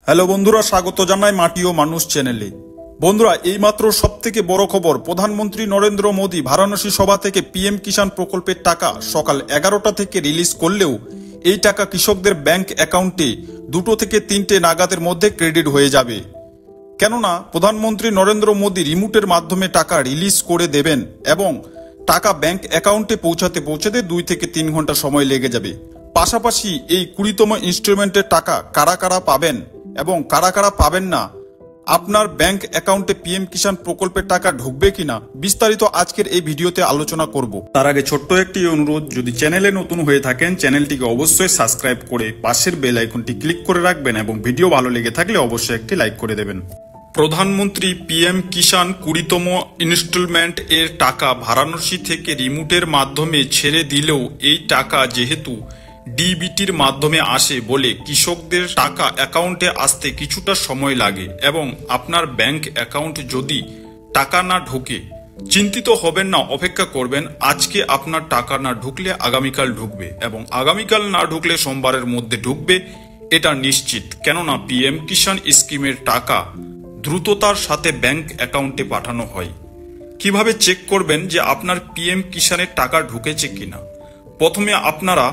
Hello বন্ধুরা, স্বাগত জানাই মাটি ও মানুষ চ্যানেলে। বন্ধুরা, এইমাত্র সবথেকে বড় খবর, প্রধানমন্ত্রী নরেন্দ্র মোদী বারাণসী সভা থেকে পিএম কিষাণ প্রকল্পের টাকা সকাল 11টা থেকে রিলিজ করলেও এই টাকা কৃষকদের ব্যাংক অ্যাকাউন্টে 2 থেকে 3টে নাগাদের মধ্যে ক্রেডিট হয়ে যাবে। কেননা প্রধানমন্ত্রী নরেন্দ্র মোদী রিমোটের মাধ্যমে টাকা রিলিজ করে দেবেন এবং টাকা ব্যাংক অ্যাকাউন্টে পৌঁছাতে 2 থেকে 3 ঘন্টা সময় লেগে যাবে। পাশাপাশি এই 20তম ইনস্টলমেন্টের টাকা কারা কারা পাবেন এবং কারা কারা পাবেন না, আপনার ব্যাংক অ্যাকাউন্টে পিএম কিষাণ প্রকল্পের টাকা ঢুকবে কিনা, বিস্তারিত আজকের এই ভিডিওতে আলোচনা করব। তার আগে ছোট্ট একটি অনুরোধ, যদি চ্যানেলে নতুন হয়ে থাকেন চ্যানেলটিকে অবশ্যই সাবস্ক্রাইব করে পাশের বেল আইকনটি ক্লিক করে রাখবেন এবং ভিডিও ভালো লেগে থাকলে অবশ্যই একটি লাইক করে দেবেন। প্রধানমন্ত্রী পিএম কিষাণ 20তম ইনস্টলমেন্ট এর টাকা বারাণসী থেকে রিমোটের মাধ্যমে ছেড়ে দিলেও এই টাকা যেহেতু ডিবিটির মাধ্যমে আসে বলে কৃষকদের টাকা অ্যাকাউন্টে আসতে কিছুটা সময় লাগে এবং আপনার ব্যাংক অ্যাকাউন্ট যদি টাকা না ঢোকে চিন্তিত হবেন না, অপেক্ষা করবেন। আজকে আপনার টাকা না ঢুকলে আগামীকাল ঢুকবে এবং আগামীকাল না ঢুকলে সোমবারের মধ্যে ঢুকবে, এটা নিশ্চিত। কেননা পিএম কিষাণ স্কিমের টাকা দ্রুততার সাথে ব্যাংক অ্যাকাউন্টে পাঠানো হয়। কিভাবে চেক করবেন যে আপনার পিএম কিষাণের টাকা ঢুকেছে কিনা? প্রথমে আপনারা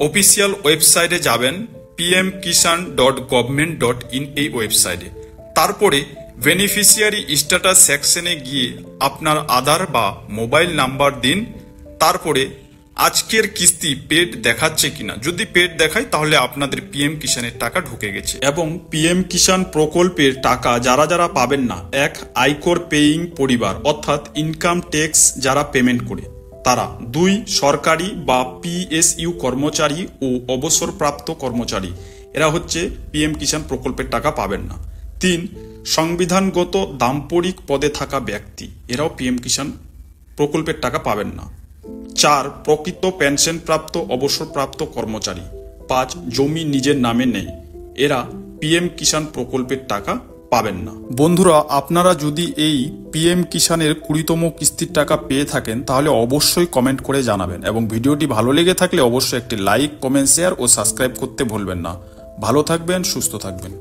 অফিসিয়াল ওয়েবসাইটে যাবেন, pmkishan.government.in এই ওয়েবসাইটে। তারপরে বেনিফিশিয়ারি স্ট্যাটাস সেকশনে গিয়ে আপনার আধার বা মোবাইল নাম্বার দিন। তারপরে আজকের কিস্তি পেড দেখাচ্ছে কিনা, যদি পেড দেখায় তাহলে আপনাদের পিএম কিষাণের টাকা ঢুকে গেছে। এবং পিএম কিষাণ প্রকল্পের টাকা যারা যারা পাবেন না, এক আয়কর পেইং পরিবার অর্থাৎ ইনকাম ট্যাক্স যারা পেমেন্ট করে তারা, 2 সরকারি বা পিএসইউ কর্মচারী ও অবসরপ্রাপ্ত কর্মচারী, এরা হচ্ছে পিএম কিষাণ প্রকল্পের টাকা পাবেন না। 3 সংবিধানগত দাম্পরিক পদে থাকা ব্যক্তি, এরাও পিএম কিষাণ প্রকল্পের টাকা পাবেন না। 4 প্রকৃত পেনশনপ্রাপ্ত অবসরপ্রাপ্ত কর্মচারী। 5 জমি নিজের নামে নেই, এরা পিএম কিষাণ প্রকল্পের টাকা পাবেন না। বন্ধুরা, আপনারা যদি এই পিএম কিষাণের 20তম কিস্তির টাকা পেয়ে থাকেন তাহলে অবশ্যই কমেন্ট করে জানাবেন এবং ভিডিওটি ভালো লেগে থাকলে অবশ্যই একটি লাইক, কমেন্ট, শেয়ার ও সাবস্ক্রাইব করতে ভুলবেন না। ভালো থাকবেন, সুস্থ থাকবেন।